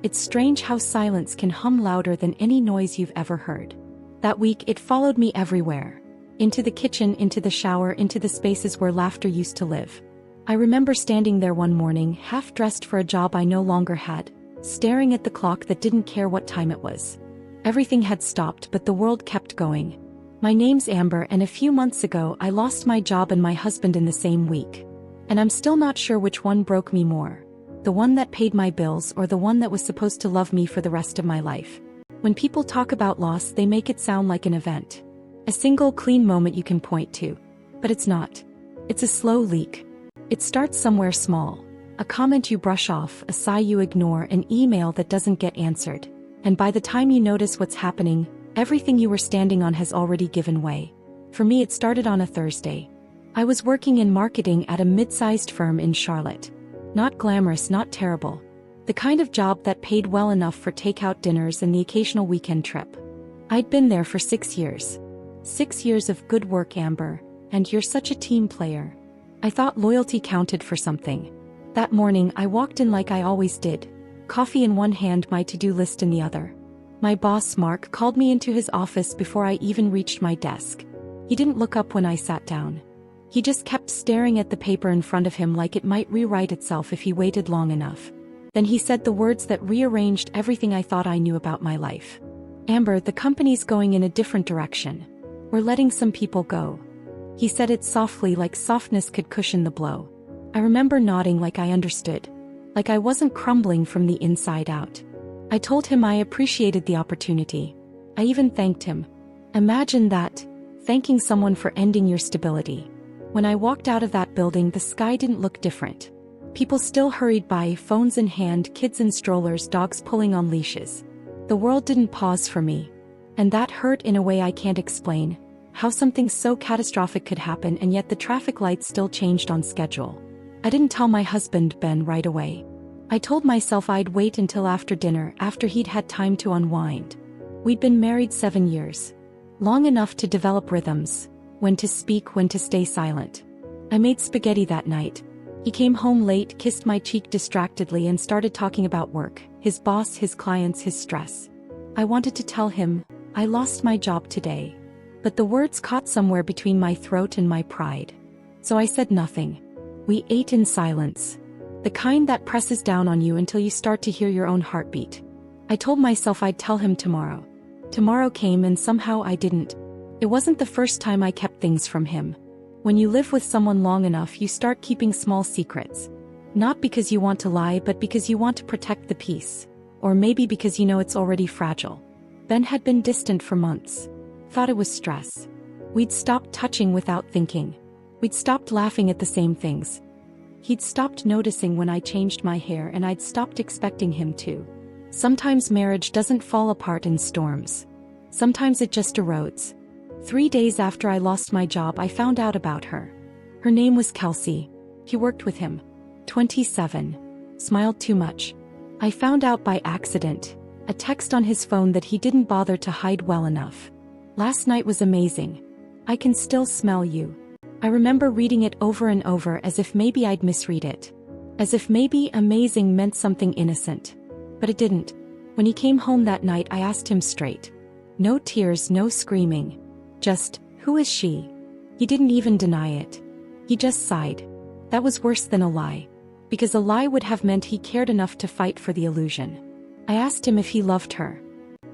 It's strange how silence can hum louder than any noise you've ever heard. That week, it followed me everywhere. Into the kitchen, into the shower, into the spaces where laughter used to live. I remember standing there one morning, half-dressed for a job I no longer had, staring at the clock that didn't care what time it was. Everything had stopped, but the world kept going. My name's Amber, and a few months ago I lost my job and my husband in the same week. And I'm still not sure which one broke me more. The one that paid my bills or the one that was supposed to love me for the rest of my life. When people talk about loss, they make it sound like an event. A single clean moment you can point to. But it's not. It's a slow leak. It starts somewhere small. A comment you brush off, a sigh you ignore, an email that doesn't get answered. And by the time you notice what's happening, everything you were standing on has already given way. For me, it started on a Thursday. I was working in marketing at a mid-sized firm in Charlotte. Not glamorous, not terrible. The kind of job that paid well enough for takeout dinners and the occasional weekend trip. I'd been there for 6 years. 6 years of good work, Amber, and you're such a team player. I thought loyalty counted for something. That morning, I walked in like I always did. Coffee in one hand, my to-do list in the other. My boss, Mark, called me into his office before I even reached my desk. He didn't look up when I sat down. He just kept staring at the paper in front of him like it might rewrite itself if he waited long enough. Then he said the words that rearranged everything I thought I knew about my life. Amber, the company's going in a different direction. We're letting some people go. He said it softly, like softness could cushion the blow. I remember nodding like I understood. Like I wasn't crumbling from the inside out. I told him I appreciated the opportunity. I even thanked him. Imagine that, thanking someone for ending your stability. When I walked out of that building, the sky didn't look different. People still hurried by, phones in hand, kids in strollers, dogs pulling on leashes. The world didn't pause for me. And that hurt in a way I can't explain. How something so catastrophic could happen and yet the traffic lights still changed on schedule. I didn't tell my husband, Ben, right away. I told myself I'd wait until after dinner, after he'd had time to unwind. We'd been married 7 years. Long enough to develop rhythms. When to speak, when to stay silent. I made spaghetti that night. He came home late, kissed my cheek distractedly and started talking about work, his boss, his clients, his stress. I wanted to tell him, I lost my job today. But the words caught somewhere between my throat and my pride. So I said nothing. We ate in silence. The kind that presses down on you until you start to hear your own heartbeat. I told myself I'd tell him tomorrow. Tomorrow came and somehow I didn't. It wasn't the first time I kept things from him. When you live with someone long enough, you start keeping small secrets. Not because you want to lie, but because you want to protect the peace. Or maybe because you know it's already fragile. Ben had been distant for months. Thought it was stress. We'd stopped touching without thinking. We'd stopped laughing at the same things. He'd stopped noticing when I changed my hair, and I'd stopped expecting him to. Sometimes marriage doesn't fall apart in storms. Sometimes it just erodes. 3 days after I lost my job, I found out about her. Her name was Kelsey. He worked with him. 27. Smiled too much. I found out by accident. A text on his phone that he didn't bother to hide well enough. Last night was amazing. I can still smell you. I remember reading it over and over as if maybe I'd misread it. As if maybe amazing meant something innocent. But it didn't. When he came home that night, I asked him straight. No tears, no screaming. Just, who is she? He didn't even deny it. He just sighed. That was worse than a lie. Because a lie would have meant he cared enough to fight for the illusion. I asked him if he loved her.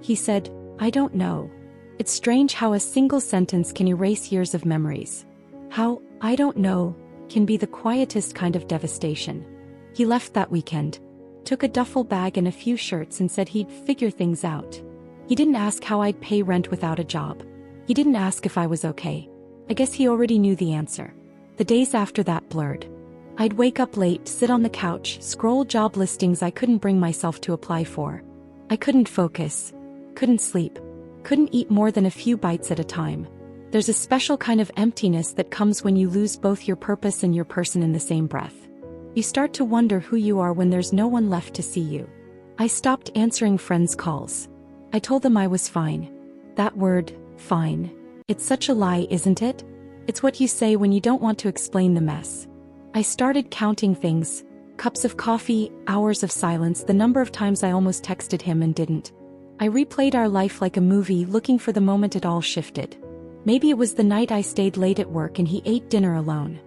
He said, I don't know. It's strange how a single sentence can erase years of memories. How, I don't know, can be the quietest kind of devastation. He left that weekend. Took a duffel bag and a few shirts and said he'd figure things out. He didn't ask how I'd pay rent without a job. He didn't ask if I was okay. I guess he already knew the answer. The days after that blurred. I'd wake up late, sit on the couch, scroll job listings I couldn't bring myself to apply for. I couldn't focus. Couldn't sleep. Couldn't eat more than a few bites at a time. There's a special kind of emptiness that comes when you lose both your purpose and your person in the same breath. You start to wonder who you are when there's no one left to see you. I stopped answering friends' calls. I told them I was fine. That word, fine. It's such a lie, isn't it? It's what you say when you don't want to explain the mess. I started counting things. Cups of coffee, hours of silence, the number of times I almost texted him and didn't. I replayed our life like a movie, looking for the moment it all shifted. Maybe it was the night I stayed late at work and he ate dinner alone.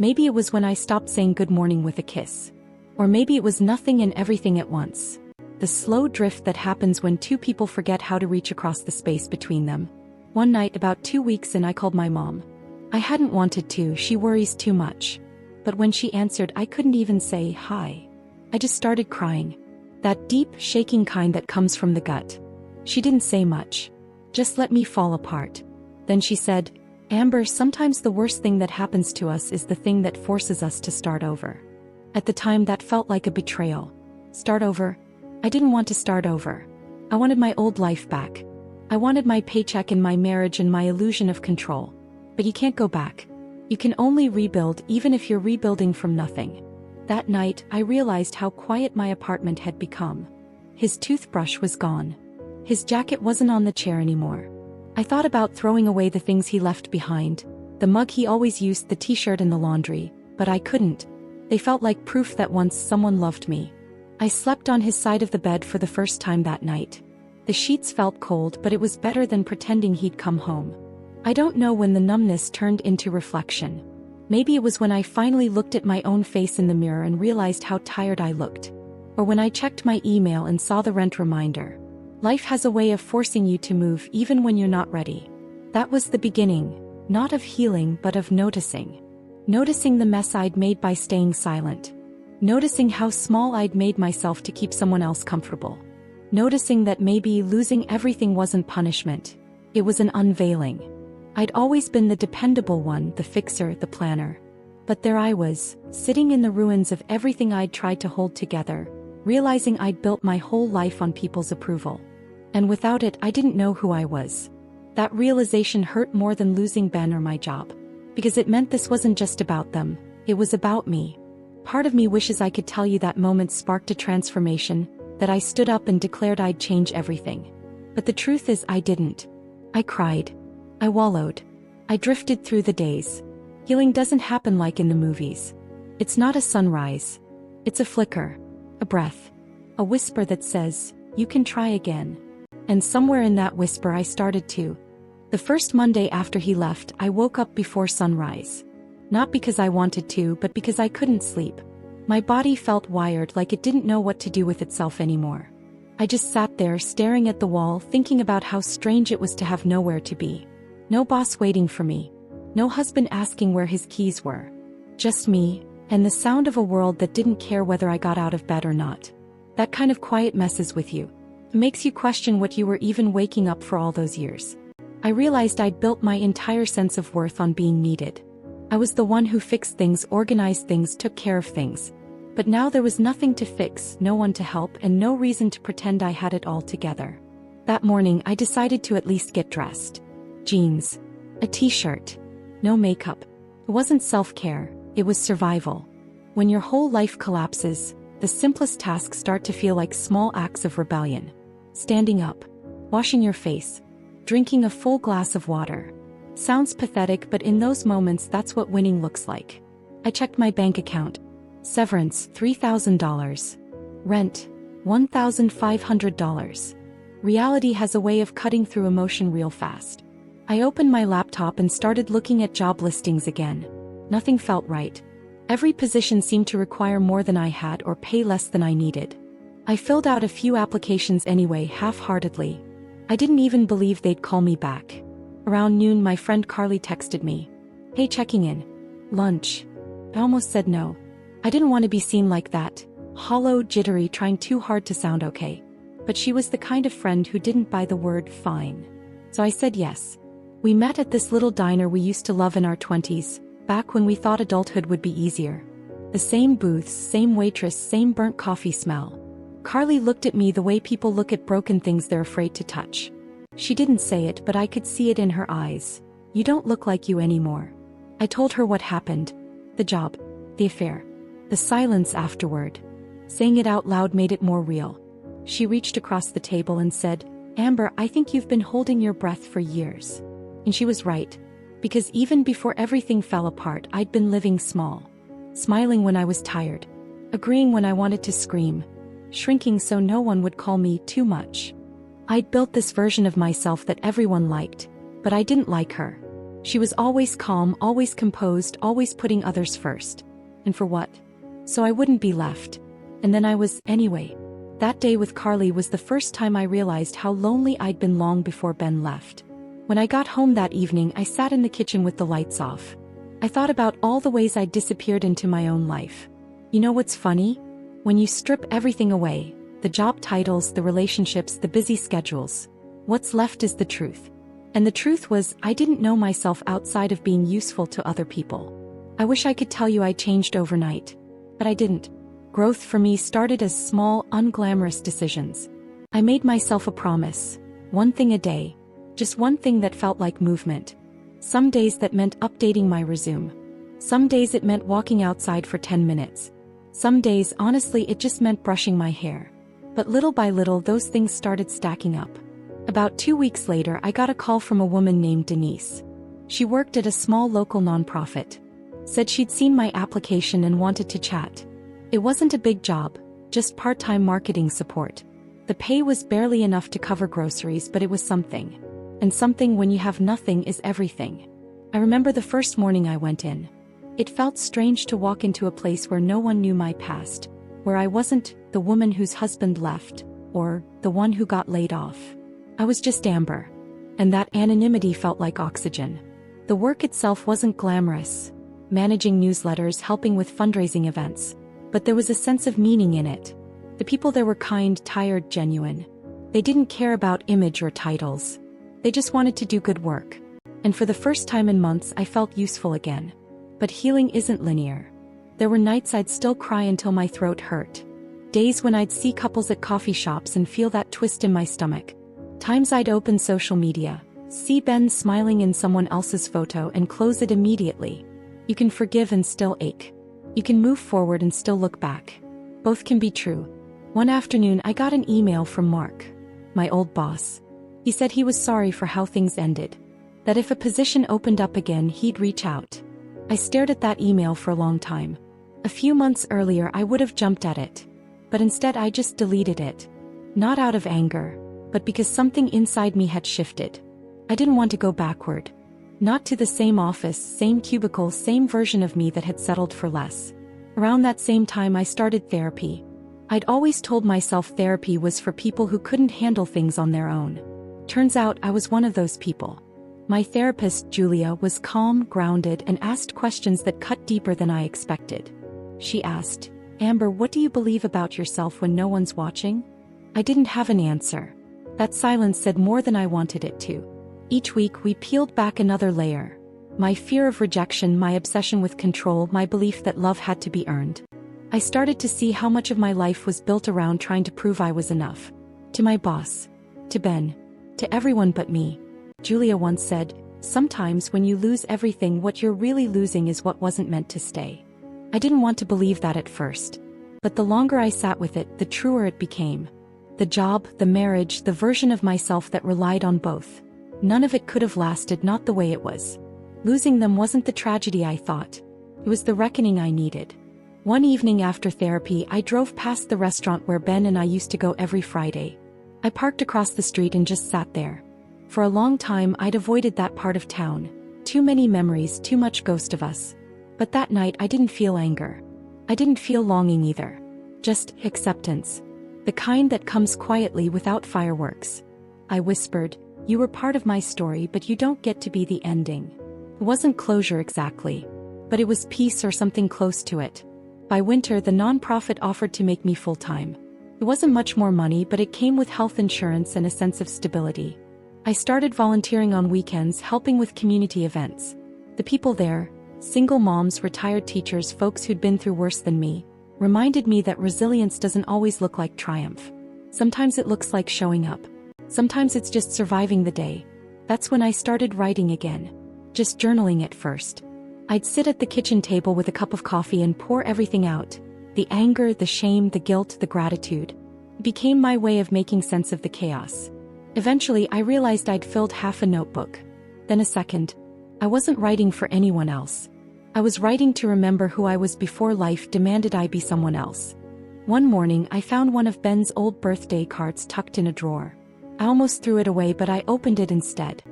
Maybe it was when I stopped saying good morning with a kiss. Or maybe it was nothing and everything at once. The slow drift that happens when two people forget how to reach across the space between them. One night, about 2 weeks in, I called my mom. I hadn't wanted to, she worries too much. But when she answered, I couldn't even say hi. I just started crying. That deep, shaking kind that comes from the gut. She didn't say much. Just let me fall apart. Then she said, Amber, sometimes the worst thing that happens to us is the thing that forces us to start over. At the time that felt like a betrayal. Start over? I didn't want to start over. I wanted my old life back. I wanted my paycheck and my marriage and my illusion of control. But you can't go back. You can only rebuild, even if you're rebuilding from nothing. That night, I realized how quiet my apartment had become. His toothbrush was gone. His jacket wasn't on the chair anymore. I thought about throwing away the things he left behind, the mug he always used, the t-shirt in the laundry, but I couldn't. They felt like proof that once someone loved me. I slept on his side of the bed for the first time that night. The sheets felt cold, but it was better than pretending he'd come home. I don't know when the numbness turned into reflection. Maybe it was when I finally looked at my own face in the mirror and realized how tired I looked. Or when I checked my email and saw the rent reminder. Life has a way of forcing you to move even when you're not ready. That was the beginning, not of healing but of noticing. Noticing the mess I'd made by staying silent. Noticing how small I'd made myself to keep someone else comfortable. Noticing that maybe losing everything wasn't punishment. It was an unveiling. I'd always been the dependable one, the fixer, the planner. But there I was, sitting in the ruins of everything I'd tried to hold together, realizing I'd built my whole life on people's approval. And without it, I didn't know who I was. That realization hurt more than losing Ben or my job. Because it meant this wasn't just about them, it was about me. Part of me wishes I could tell you that moment sparked a transformation, that I stood up and declared I'd change everything. But the truth is I didn't. I cried. I wallowed. I drifted through the days. Healing doesn't happen like in the movies. It's not a sunrise. It's a flicker. A breath. A whisper that says, you can try again. And somewhere in that whisper I started to. The first Monday after he left, I woke up before sunrise. Not because I wanted to, but because I couldn't sleep. My body felt wired, like it didn't know what to do with itself anymore. I just sat there staring at the wall, thinking about how strange it was to have nowhere to be. No boss waiting for me. No husband asking where his keys were. Just me, and the sound of a world that didn't care whether I got out of bed or not. That kind of quiet messes with you. It makes you question what you were even waking up for all those years. I realized I'd built my entire sense of worth on being needed. I was the one who fixed things, organized things, took care of things. But now there was nothing to fix, no one to help, and no reason to pretend I had it all together. That morning I decided to at least get dressed. Jeans. A t-shirt. No makeup. It wasn't self-care, it was survival. When your whole life collapses, the simplest tasks start to feel like small acts of rebellion. Standing up. Washing your face. Drinking a full glass of water. Sounds pathetic, but in those moments that's what winning looks like. I checked my bank account. Severance, $3,000. Rent, $1,500. Reality has a way of cutting through emotion real fast. I opened my laptop and started looking at job listings again. Nothing felt right. Every position seemed to require more than I had or pay less than I needed. I filled out a few applications anyway, half-heartedly. I didn't even believe they'd call me back. Around noon my friend Carly texted me. Hey, checking in. Lunch. I almost said no. I didn't want to be seen like that, hollow, jittery, trying too hard to sound okay. But she was the kind of friend who didn't buy the word fine. So I said yes. We met at this little diner we used to love in our 20s, back when we thought adulthood would be easier. The same booths, same waitress, same burnt coffee smell. Carly looked at me the way people look at broken things they're afraid to touch. She didn't say it, but I could see it in her eyes. You don't look like you anymore. I told her what happened. The job. The affair. The silence afterward. Saying it out loud made it more real. She reached across the table and said, Amber, I think you've been holding your breath for years. And she was right. Because even before everything fell apart, I'd been living small. Smiling when I was tired. agreeing when I wanted to scream, shrinking so no one would call me too much. I'd built this version of myself that everyone liked, but I didn't like her. She was always calm, always composed, always putting others first. And for what? So I wouldn't be left. And then I was, anyway. That day with Carly was the first time I realized how lonely I'd been long before Ben left. When I got home that evening, I sat in the kitchen with the lights off. I thought about all the ways I'd disappeared into my own life. You know what's funny? When you strip everything away, the job titles, the relationships, the busy schedules, what's left is the truth. And the truth was, I didn't know myself outside of being useful to other people. I wish I could tell you I changed overnight, but I didn't. Growth for me started as small, unglamorous decisions. I made myself a promise, one thing a day, just one thing that felt like movement. Some days that meant updating my resume. Some days it meant walking outside for 10 minutes. Some days, honestly, it just meant brushing my hair. But little by little, those things started stacking up. About 2 weeks later, I got a call from a woman named Denise. She worked at a small local nonprofit. Said she'd seen my application and wanted to chat. It wasn't a big job, just part-time marketing support. The pay was barely enough to cover groceries, but it was something. And something when you have nothing is everything. I remember the first morning I went in. It felt strange to walk into a place where no one knew my past, where I wasn't the woman whose husband left, or the one who got laid off. I was just Amber. And that anonymity felt like oxygen. The work itself wasn't glamorous, managing newsletters, helping with fundraising events. But there was a sense of meaning in it. The people there were kind, tired, genuine. They didn't care about image or titles. They just wanted to do good work. And for the first time in months, I felt useful again. But healing isn't linear. There were nights I'd still cry until my throat hurt. Days when I'd see couples at coffee shops and feel that twist in my stomach. Times I'd open social media, see Ben smiling in someone else's photo and close it immediately. You can forgive and still ache. You can move forward and still look back. Both can be true. One afternoon, I got an email from Mark, my old boss. He said he was sorry for how things ended. That if a position opened up again, he'd reach out. I stared at that email for a long time. A few months earlier, I would have jumped at it. But instead, I just deleted it. Not out of anger, but because something inside me had shifted. I didn't want to go backward. Not to the same office, same cubicle, same version of me that had settled for less. Around that same time, I started therapy. I'd always told myself therapy was for people who couldn't handle things on their own. Turns out I was one of those people. My therapist, Julia, was calm, grounded, and asked questions that cut deeper than I expected. She asked, "Amber, what do you believe about yourself when no one's watching?" I didn't have an answer. That silence said more than I wanted it to. Each week we peeled back another layer. My fear of rejection, my obsession with control, my belief that love had to be earned. I started to see how much of my life was built around trying to prove I was enough. To my boss. To Ben. To everyone but me. Julia once said, "Sometimes when you lose everything, what you're really losing is what wasn't meant to stay." I didn't want to believe that at first. But the longer I sat with it, the truer it became. The job, the marriage, the version of myself that relied on both. None of it could have lasted, not the way it was. Losing them wasn't the tragedy I thought. It was the reckoning I needed. One evening after therapy, I drove past the restaurant where Ben and I used to go every Friday. I parked across the street and just sat there. For a long time, I'd avoided that part of town. Too many memories, too much ghost of us. But that night, I didn't feel anger. I didn't feel longing either. Just acceptance. The kind that comes quietly without fireworks. I whispered, "You were part of my story, but you don't get to be the ending." It wasn't closure exactly, but it was peace or something close to it. By winter, the nonprofit offered to make me full-time. It wasn't much more money, but it came with health insurance and a sense of stability. I started volunteering on weekends, helping with community events. The people there, single moms, retired teachers, folks who'd been through worse than me, reminded me that resilience doesn't always look like triumph. Sometimes it looks like showing up. Sometimes it's just surviving the day. That's when I started writing again. Just journaling at first. I'd sit at the kitchen table with a cup of coffee and pour everything out. The anger, the shame, the guilt, the gratitude. It became my way of making sense of the chaos. Eventually, I realized I'd filled half a notebook. Then a second. I wasn't writing for anyone else. I was writing to remember who I was before life demanded I be someone else. One morning I found one of Ben's old birthday cards tucked in a drawer. I almost threw it away, but I opened it instead.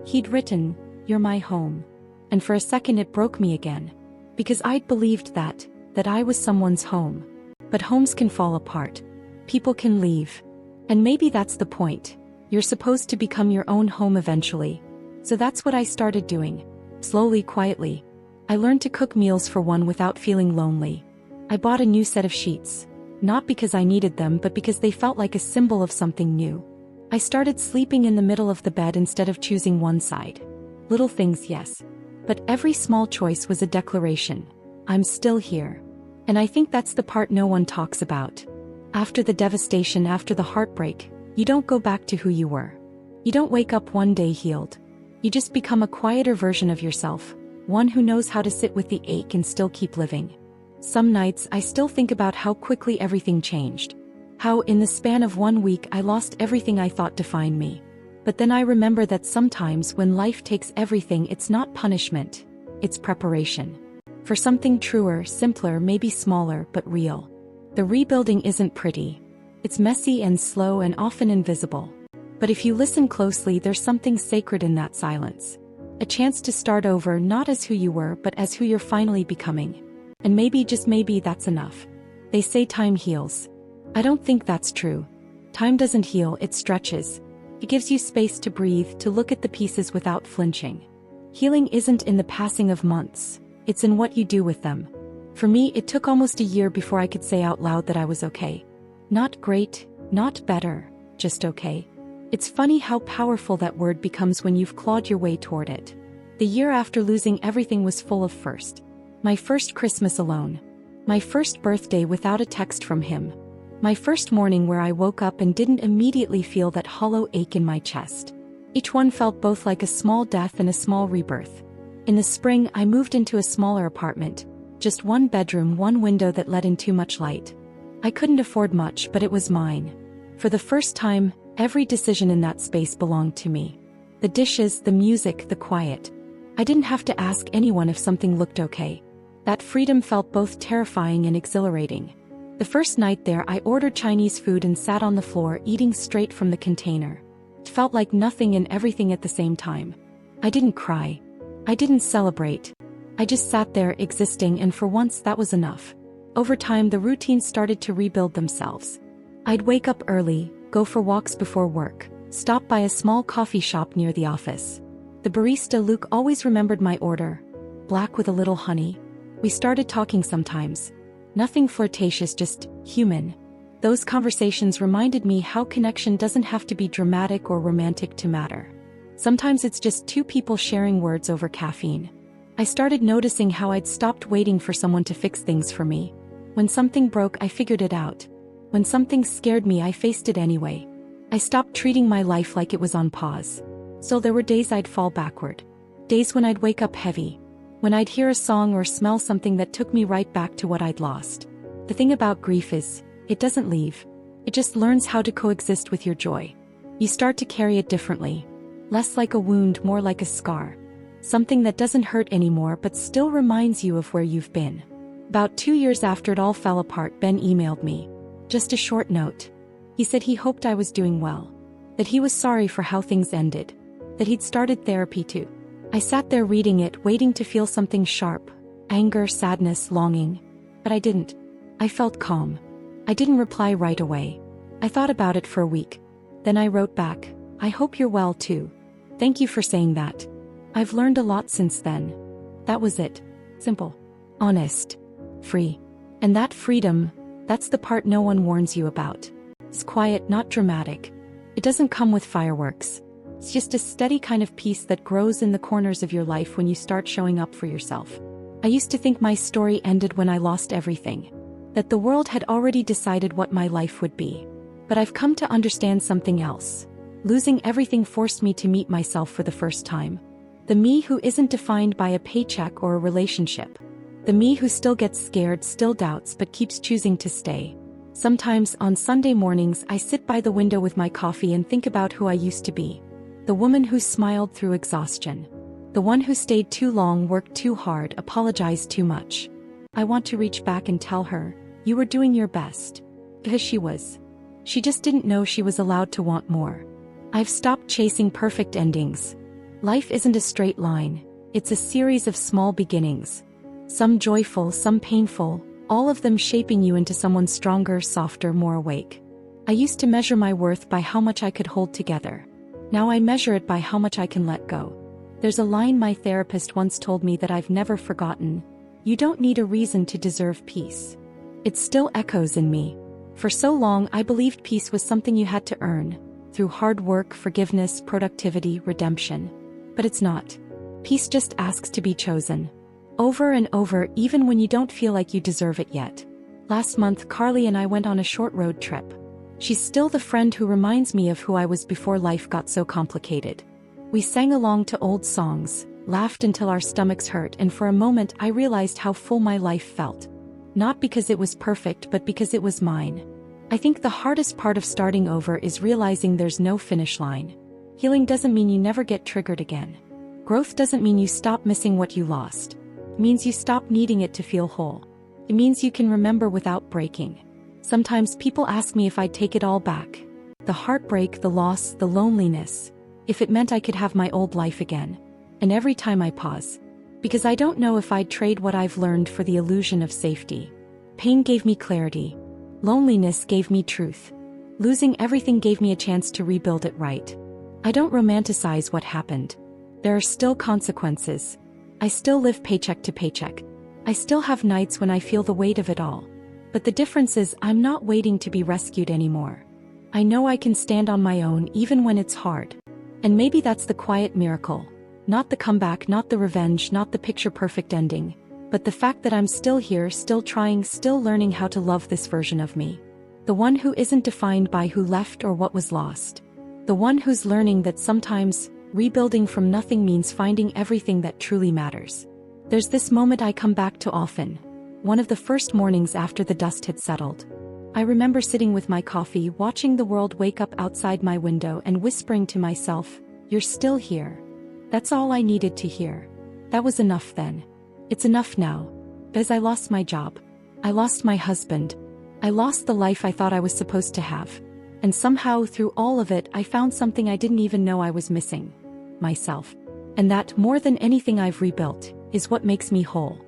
He'd written, "You're my home." And for a second it broke me again. Because I'd believed that I was someone's home. But homes can fall apart. People can leave. And maybe that's the point. You're supposed to become your own home eventually. So that's what I started doing. Slowly, quietly. I learned to cook meals for one without feeling lonely. I bought a new set of sheets. Not because I needed them, but because they felt like a symbol of something new. I started sleeping in the middle of the bed instead of choosing one side. Little things, yes. But every small choice was a declaration. I'm still here. And I think that's the part no one talks about. After the devastation, after the heartbreak, you don't go back to who you were. You don't wake up one day healed. You just become a quieter version of yourself, one who knows how to sit with the ache and still keep living. Some nights I still think about how quickly everything changed. How in the span of 1 week I lost everything I thought defined me. But then I remember that sometimes when life takes everything, it's not punishment, it's preparation. For something truer, simpler, maybe smaller, but real. The rebuilding isn't pretty. It's messy and slow and often invisible. But if you listen closely, there's something sacred in that silence. A chance to start over, not as who you were, but as who you're finally becoming. And maybe, just maybe, that's enough. They say time heals. I don't think that's true. Time doesn't heal, it stretches. It gives you space to breathe, to look at the pieces without flinching. Healing isn't in the passing of months. It's in what you do with them. For me, it took almost a year before I could say out loud that I was okay. Not great, not better, just okay. It's funny how powerful that word becomes when you've clawed your way toward it. The year after losing everything was full of first. My first Christmas alone. My first birthday without a text from him. My first morning where I woke up and didn't immediately feel that hollow ache in my chest. Each one felt both like a small death and a small rebirth. In the spring, I moved into a smaller apartment. Just one bedroom, one window that let in too much light. I couldn't afford much, but it was mine. For the first time, every decision in that space belonged to me. The dishes, the music, the quiet. I didn't have to ask anyone if something looked okay. That freedom felt both terrifying and exhilarating. The first night there, I ordered Chinese food and sat on the floor eating straight from the container. It felt like nothing and everything at the same time. I didn't cry. I didn't celebrate. I just sat there existing, and for once that was enough. Over time the routines started to rebuild themselves. I'd wake up early, go for walks before work, stop by a small coffee shop near the office. The barista Luke always remembered my order. Black with a little honey. We started talking sometimes. Nothing flirtatious, just human. Those conversations reminded me how connection doesn't have to be dramatic or romantic to matter. Sometimes it's just two people sharing words over caffeine. I started noticing how I'd stopped waiting for someone to fix things for me. When something broke, I figured it out. When something scared me, I faced it anyway. I stopped treating my life like it was on pause. So there were days I'd fall backward. Days when I'd wake up heavy. When I'd hear a song or smell something that took me right back to what I'd lost. The thing about grief is, it doesn't leave. It just learns how to coexist with your joy. You start to carry it differently. Less like a wound, more like a scar. Something that doesn't hurt anymore but still reminds you of where you've been. About 2 years after it all fell apart, Ben emailed me. Just a short note. He said he hoped I was doing well. That he was sorry for how things ended. That he'd started therapy too. I sat there reading it, waiting to feel something sharp. Anger, sadness, longing. But I didn't. I felt calm. I didn't reply right away. I thought about it for a week. Then I wrote back, "I hope you're well too. Thank you for saying that. I've learned a lot since then." That was it. Simple. Honest. Free. And that freedom, that's the part no one warns you about. It's quiet, not dramatic. It doesn't come with fireworks. It's just a steady kind of peace that grows in the corners of your life when you start showing up for yourself. I used to think my story ended when I lost everything. That the world had already decided what my life would be. But I've come to understand something else. Losing everything forced me to meet myself for the first time. The me who isn't defined by a paycheck or a relationship. The me who still gets scared, still doubts, but keeps choosing to stay. Sometimes on Sunday mornings I sit by the window with my coffee and think about who I used to be. The woman who smiled through exhaustion. The one who stayed too long, worked too hard, apologized too much. I want to reach back and tell her, you were doing your best. Because she was. She just didn't know she was allowed to want more. I've stopped chasing perfect endings. Life isn't a straight line. It's a series of small beginnings. Some joyful, some painful, all of them shaping you into someone stronger, softer, more awake. I used to measure my worth by how much I could hold together. Now I measure it by how much I can let go. There's a line my therapist once told me that I've never forgotten. You don't need a reason to deserve peace. It still echoes in me. For so long I believed peace was something you had to earn, through hard work, forgiveness, productivity, redemption. But it's not. Peace just asks to be chosen. Over and over, even when you don't feel like you deserve it yet. Last month, Carly and I went on a short road trip. She's still the friend who reminds me of who I was before life got so complicated. We sang along to old songs, laughed until our stomachs hurt, and for a moment I realized how full my life felt. Not because it was perfect, but because it was mine. I think the hardest part of starting over is realizing there's no finish line. Healing doesn't mean you never get triggered again. Growth doesn't mean you stop missing what you lost. It means you stop needing it to feel whole. It means you can remember without breaking. Sometimes people ask me if I'd take it all back. The heartbreak, the loss, the loneliness. If it meant I could have my old life again. And every time I pause. Because I don't know if I'd trade what I've learned for the illusion of safety. Pain gave me clarity. Loneliness gave me truth. Losing everything gave me a chance to rebuild it right. I don't romanticize what happened. There are still consequences. I still live paycheck to paycheck. I still have nights when I feel the weight of it all. But the difference is I'm not waiting to be rescued anymore. I know I can stand on my own even when it's hard. And maybe that's the quiet miracle. Not the comeback, not the revenge, not the picture-perfect ending. But the fact that I'm still here, still trying, still learning how to love this version of me. The one who isn't defined by who left or what was lost. The one who's learning that sometimes, rebuilding from nothing means finding everything that truly matters. There's this moment I come back to often. One of the first mornings after the dust had settled. I remember sitting with my coffee, watching the world wake up outside my window and whispering to myself, "You're still here." That's all I needed to hear. That was enough then. It's enough now. Because I lost my job. I lost my husband. I lost the life I thought I was supposed to have. And somehow through all of it I found something I didn't even know I was missing. Myself. And that, more than anything I've rebuilt, is what makes me whole.